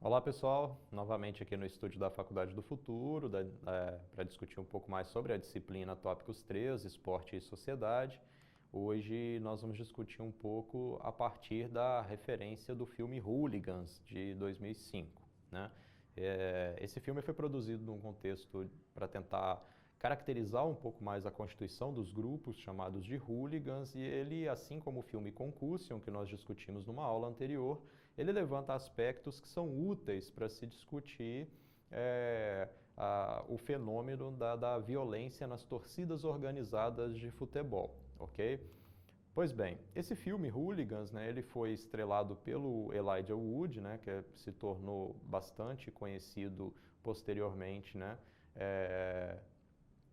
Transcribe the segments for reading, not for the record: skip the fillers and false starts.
Olá pessoal, novamente aqui no estúdio da Faculdade do Futuro, para discutir um pouco mais sobre a disciplina Tópicos 3, Esporte e Sociedade. Hoje nós vamos discutir um pouco a partir da referência do filme Hooligans, de 2005. Né? Esse filme foi produzido num contexto para tentar caracterizar um pouco mais a constituição dos grupos chamados de hooligans, e ele, assim como o filme Concussion, que nós discutimos numa aula anterior, ele levanta aspectos que são úteis para se discutir o fenômeno da violência nas torcidas organizadas de futebol, ok? Pois bem, esse filme Hooligans, né, ele foi estrelado pelo Elijah Wood, né, que se tornou bastante conhecido posteriormente, né,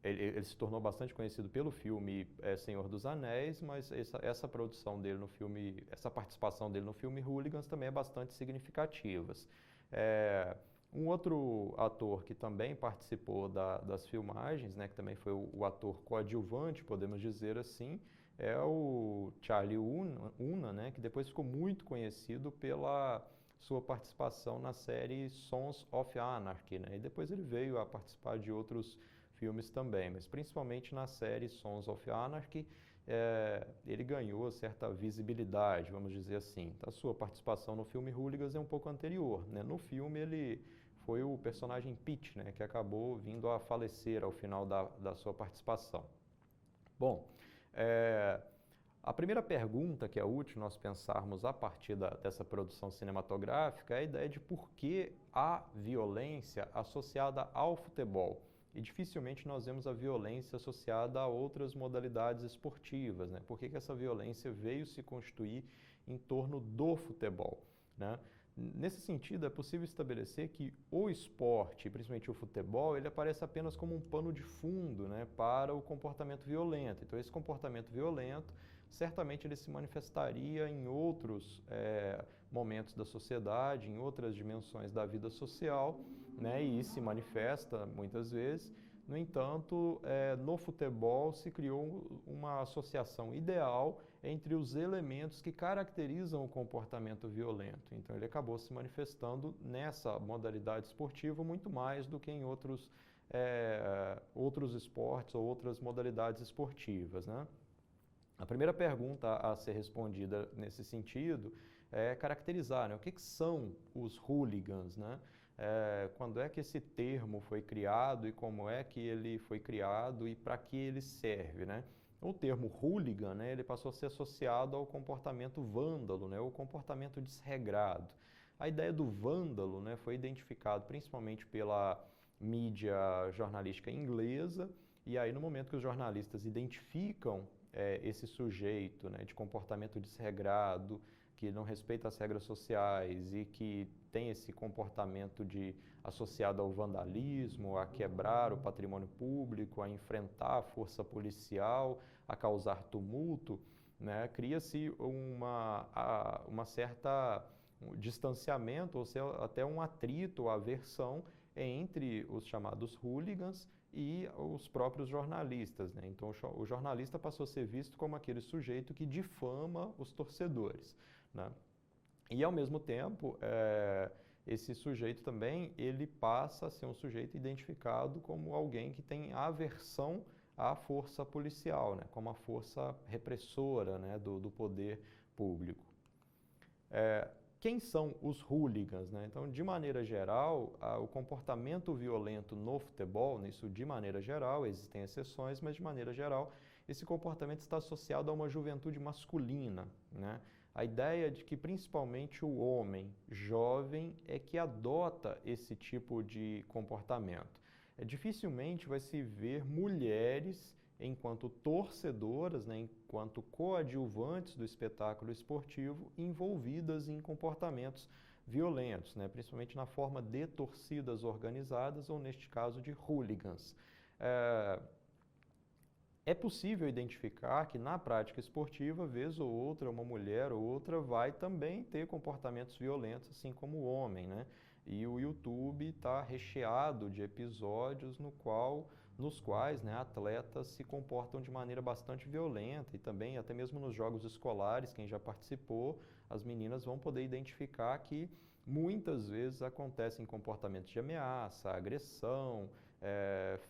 ele se tornou bastante conhecido pelo filme Senhor dos Anéis, mas essa produção dele no filme, essa participação dele no filme Hooligans também é bastante significativa. Um outro ator que também participou das filmagens, né, que também foi o ator coadjuvante, podemos dizer assim, é o Charlie Hunnam, né, que depois ficou muito conhecido pela sua participação na série Sons of Anarchy, né, e depois ele veio a participar de outros filmes também, mas principalmente na série Sons of Anarchy, ele ganhou certa visibilidade, vamos dizer assim. A sua participação no filme Hooligans é um pouco anterior, né? No filme ele foi o personagem Pete, né, que acabou vindo a falecer ao final da sua participação. Bom, a primeira pergunta que é útil nós pensarmos a partir dessa produção cinematográfica é a ideia de por que a violência associada ao futebol. E dificilmente nós vemos a violência associada a outras modalidades esportivas, né? Por que essa violência veio se constituir em torno do futebol, né? Nesse sentido, é possível estabelecer que o esporte, principalmente o futebol, ele aparece apenas como um pano de fundo, né, para o comportamento violento. Então, esse comportamento violento, certamente ele se manifestaria em outros momentos da sociedade, em outras dimensões da vida social, né, e se manifesta muitas vezes. No entanto, no futebol se criou uma associação ideal entre os elementos que caracterizam o comportamento violento. Então, ele acabou se manifestando nessa modalidade esportiva muito mais do que em outros esportes ou outras modalidades esportivas, né? A primeira pergunta a ser respondida nesse sentido é caracterizar, né, o que são os hooligans, né? Quando é que esse termo foi criado e como é que ele foi criado e para que ele serve, né? O termo hooligan, né, ele passou a ser associado ao comportamento vândalo, né, o comportamento desregrado. A ideia do vândalo, né, foi identificado principalmente pela mídia jornalística inglesa, e aí no momento que os jornalistas identificam esse sujeito, né, de comportamento desregrado, que não respeita as regras sociais e que tem esse comportamento associado ao vandalismo, a quebrar o patrimônio público, a enfrentar a força policial, a causar tumulto, né, cria-se uma certa distanciamento, ou seja, até um atrito, aversão entre os chamados hooligans e os próprios jornalistas, né? Então, o jornalista passou a ser visto como aquele sujeito que difama os torcedores, né? E, ao mesmo tempo, esse sujeito também, ele passa a ser um sujeito identificado como alguém que tem aversão à força policial, né? Como a força repressora, né, do poder público. Quem são os hooligans, né? Então, de maneira geral, o comportamento violento no futebol, isso de maneira geral, existem exceções, mas de maneira geral, esse comportamento está associado a uma juventude masculina, né? A ideia de que principalmente o homem jovem é que adota esse tipo de comportamento. Dificilmente vai se ver mulheres enquanto torcedoras, né, enquanto coadjuvantes do espetáculo esportivo, envolvidas em comportamentos violentos, né, principalmente na forma de torcidas organizadas ou, neste caso, de hooligans. É possível identificar que na prática esportiva, vez ou outra, uma mulher ou outra vai também ter comportamentos violentos, assim como o homem, né? E o YouTube está recheado de episódios nos quais, né, atletas se comportam de maneira bastante violenta, e também até mesmo nos jogos escolares, quem já participou, as meninas vão poder identificar que muitas vezes acontecem comportamentos de ameaça, agressão,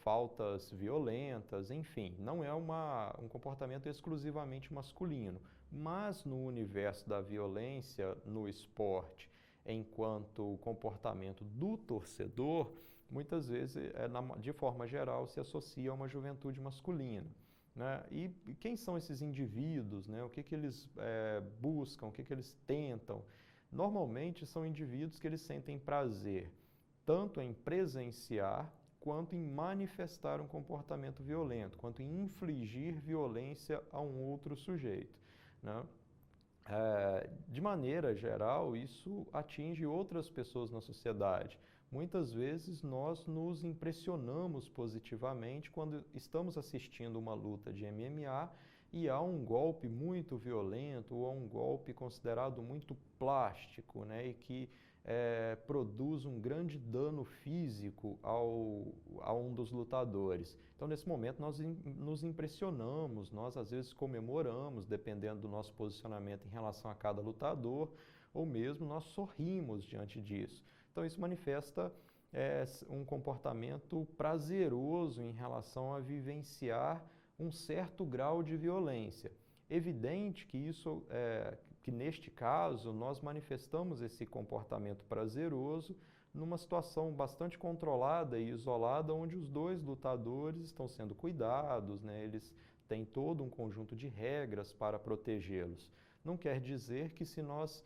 faltas violentas, enfim, não é um comportamento exclusivamente masculino, mas no universo da violência no esporte, enquanto comportamento do torcedor, muitas vezes, de forma geral, se associa a uma juventude masculina. Né? E quem são esses indivíduos? Né? O que eles buscam? O que eles tentam? Normalmente são indivíduos que eles sentem prazer tanto em presenciar quanto em manifestar um comportamento violento, quanto em infligir violência a um outro sujeito. Né? De maneira geral, isso atinge outras pessoas na sociedade. Muitas vezes nós nos impressionamos positivamente quando estamos assistindo uma luta de MMA e há um golpe muito violento ou há um golpe considerado muito plástico, né, e que produz um grande dano físico a um dos lutadores. Então, nesse momento, nós nos impressionamos, nós às vezes comemoramos, dependendo do nosso posicionamento em relação a cada lutador, ou mesmo nós sorrimos diante disso. Então, isso manifesta um comportamento prazeroso em relação a vivenciar um certo grau de violência. Evidente que que neste caso nós manifestamos esse comportamento prazeroso numa situação bastante controlada e isolada, onde os dois lutadores estão sendo cuidados, né? Eles têm todo um conjunto de regras para protegê-los. Não quer dizer que se nós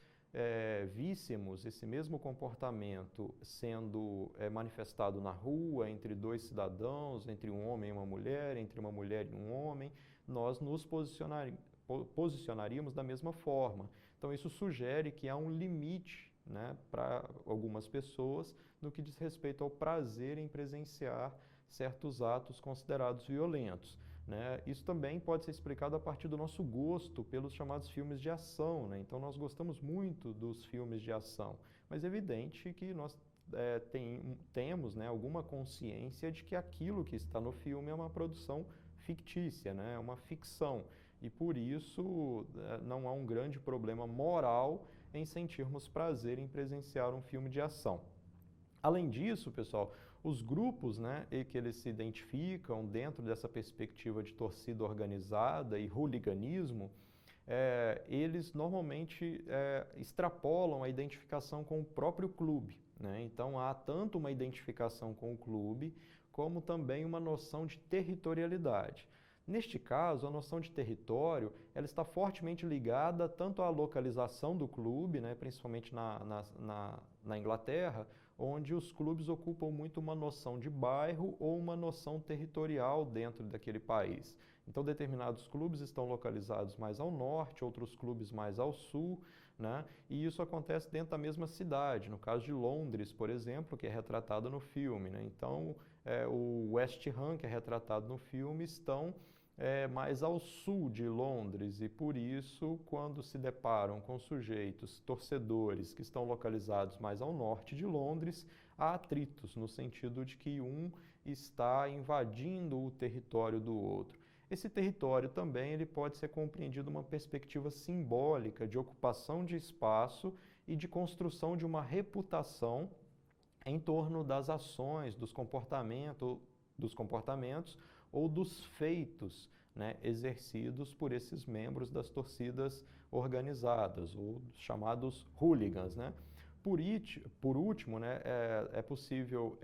víssemos esse mesmo comportamento sendo manifestado na rua, entre dois cidadãos, entre um homem e uma mulher, entre uma mulher e um homem, nós nos posicionaríamos da mesma forma. Então, isso sugere que há um limite, né, para algumas pessoas no que diz respeito ao prazer em presenciar certos atos considerados violentos. Né? Isso também pode ser explicado a partir do nosso gosto pelos chamados filmes de ação. Né? Então, nós gostamos muito dos filmes de ação, mas é evidente que nós temos, né, alguma consciência de que aquilo que está no filme é uma produção fictícia, né? É uma ficção. E por isso não há um grande problema moral em sentirmos prazer em presenciar um filme de ação. Além disso, pessoal, os grupos, né, que eles se identificam dentro dessa perspectiva de torcida organizada e hooliganismo, eles normalmente extrapolam a identificação com o próprio clube. Né? Então, há tanto uma identificação com o clube, como também uma noção de territorialidade. Neste caso, a noção de território ela está fortemente ligada tanto à localização do clube, né, principalmente na Inglaterra, onde os clubes ocupam muito uma noção de bairro ou uma noção territorial dentro daquele país. Então, determinados clubes estão localizados mais ao norte, outros clubes mais ao sul, né? E isso acontece dentro da mesma cidade. No caso de Londres, por exemplo, que é retratado no filme, né? Então, o West Ham, que é retratado no filme, estão mais ao sul de Londres e, por isso, quando se deparam com sujeitos, torcedores, que estão localizados mais ao norte de Londres, há atritos, no sentido de que um está invadindo o território do outro. Esse território também ele pode ser compreendido numa perspectiva simbólica de ocupação de espaço e de construção de uma reputação em torno das ações, dos comportamentos ou dos feitos, né, exercidos por esses membros das torcidas organizadas, ou chamados hooligans. Né? Por último, né, é possível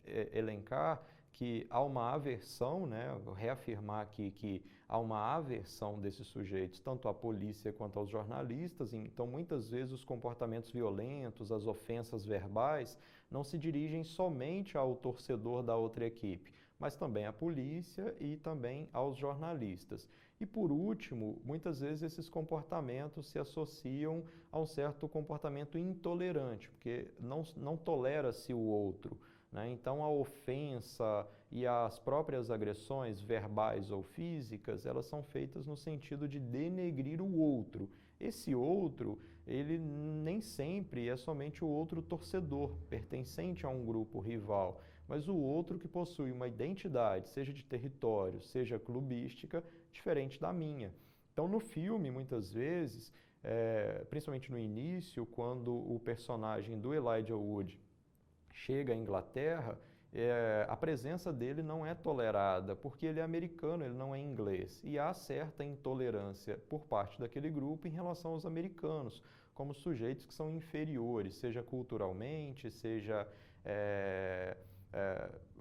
elencar que há uma aversão, né, reafirmar aqui que há uma aversão desses sujeitos, tanto à polícia quanto aos jornalistas. Então, muitas vezes, os comportamentos violentos, as ofensas verbais, não se dirigem somente ao torcedor da outra equipe, mas também à polícia e também aos jornalistas. E, por último, muitas vezes esses comportamentos se associam a um certo comportamento intolerante, porque não tolera-se o outro. Né? Então, a ofensa e as próprias agressões verbais ou físicas, elas são feitas no sentido de denegrir o outro. Esse outro, ele nem sempre é somente o outro torcedor, pertencente a um grupo rival, mas o outro que possui uma identidade, seja de território, seja clubística, diferente da minha. Então, no filme, muitas vezes, principalmente no início, quando o personagem do Elijah Wood chega à Inglaterra, a presença dele não é tolerada, porque ele é americano, ele não é inglês. E há certa intolerância por parte daquele grupo em relação aos americanos, como sujeitos que são inferiores, seja culturalmente, seja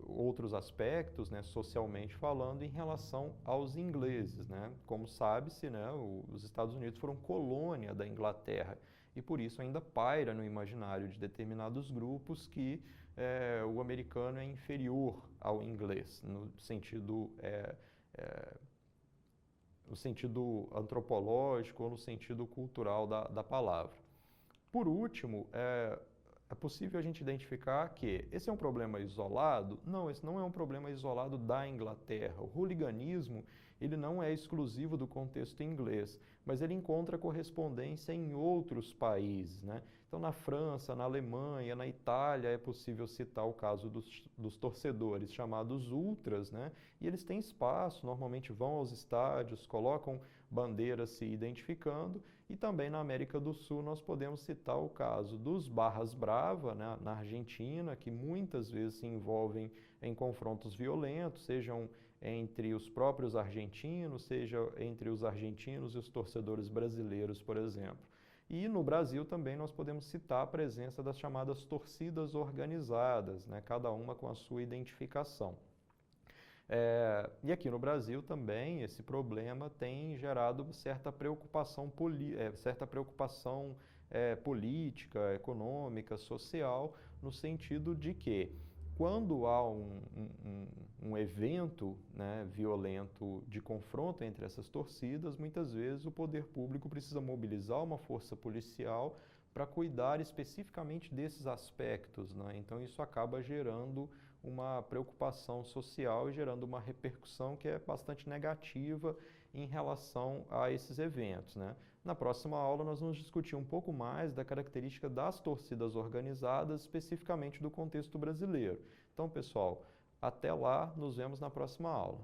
outros aspectos, né, socialmente falando, em relação aos ingleses, né? Como sabe-se, né, os Estados Unidos foram colônia da Inglaterra e por isso ainda paira no imaginário de determinados grupos que o americano é inferior ao inglês, no sentido antropológico ou no sentido cultural da palavra. Por último, é possível a gente identificar que esse é um problema isolado? Não, esse não é um problema isolado da Inglaterra. O hooliganismo, ele não é exclusivo do contexto inglês, mas ele encontra correspondência em outros países, né? Então, na França, na Alemanha, na Itália, é possível citar o caso dos torcedores chamados ultras, né? E eles têm espaço, normalmente vão aos estádios, colocam bandeiras se identificando, e também na América do Sul nós podemos citar o caso dos Barras Brava, né, na Argentina, que muitas vezes se envolvem em confrontos violentos, sejam entre os próprios argentinos, seja entre os argentinos e os torcedores brasileiros, por exemplo. E no Brasil também nós podemos citar a presença das chamadas torcidas organizadas, né, cada uma com a sua identificação. E aqui no Brasil também esse problema tem gerado certa preocupação política, econômica, social, no sentido de que quando há um evento, né, violento de confronto entre essas torcidas, muitas vezes o poder público precisa mobilizar uma força policial para cuidar especificamente desses aspectos, né? Então isso acaba gerando uma preocupação social e gerando uma repercussão que é bastante negativa em relação a esses eventos, né? Na próxima aula nós vamos discutir um pouco mais da característica das torcidas organizadas, especificamente do contexto brasileiro. Então, pessoal, até lá, nos vemos na próxima aula.